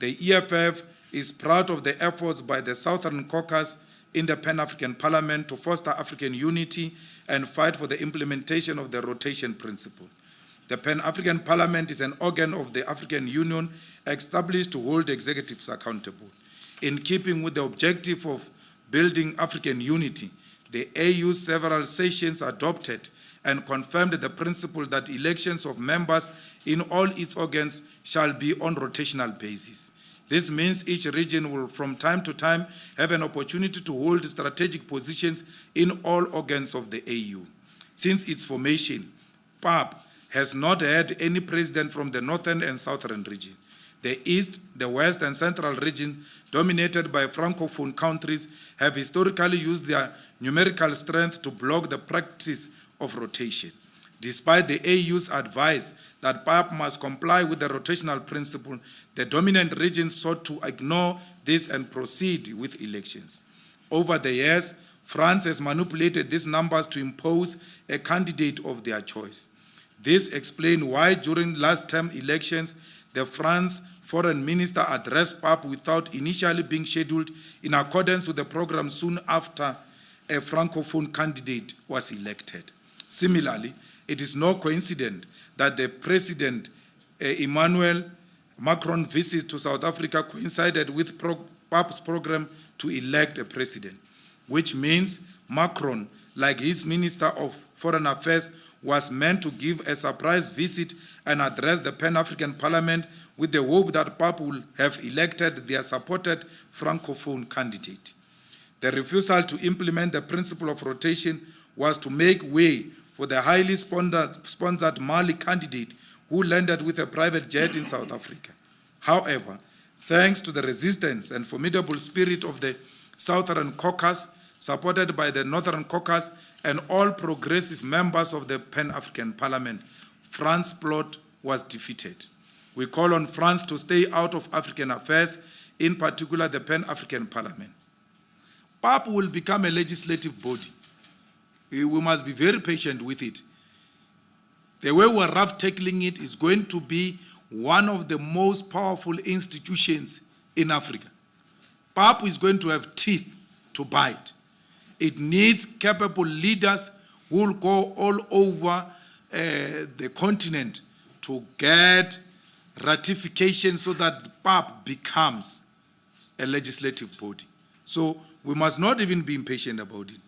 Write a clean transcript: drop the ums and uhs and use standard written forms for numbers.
The EFF is proud of the efforts by the Southern Caucus in the Pan-African Parliament to foster African unity and fight for the implementation of the rotation principle. The Pan-African Parliament is an organ of the African Union established to hold executives accountable. In keeping with the objective of building African unity, the AU's several sessions adopted and confirmed the principle that elections of members in all its organs shall be on rotational basis. This means each region will from time to time have an opportunity to hold strategic positions in all organs of the AU. Since its formation, PAP has not had any president from the northern and southern region. The East, the West, and Central region, dominated by Francophone countries, have historically used their numerical strength to block the practice of rotation. Despite the AU's advice that PAP must comply with the rotational principle, the dominant regions sought to ignore this and proceed with elections. Over the years, France has manipulated these numbers to impose a candidate of their choice. This explains why during last term elections, the France foreign minister addressed PAP without initially being scheduled in accordance with the program soon after a Francophone candidate was elected. Similarly, it is no coincidence that the President Emmanuel Macron's visit to South Africa coincided with PAP's program to elect a president, which means Macron, like his Minister of Foreign Affairs, was meant to give a surprise visit and address the Pan-African Parliament with the hope that PAP will have elected their supported Francophone candidate. The refusal to implement the principle of rotation was to make way for the highly sponsored Mali candidate who landed with a private jet in South Africa. However, thanks to the resistance and formidable spirit of the Southern Caucus, supported by the Northern Caucus and all progressive members of the Pan-African Parliament, France's plot was defeated. We call on France to stay out of African affairs, in particular the Pan-African Parliament. PAP will become a legislative body. We must be very patient with it. The way we're rough tackling it is going to be one of the most powerful institutions in Africa. PAP is going to have teeth to bite. It needs capable leaders who will go all over the continent to get ratification so that PAP becomes a legislative body. So we must not even be impatient about it.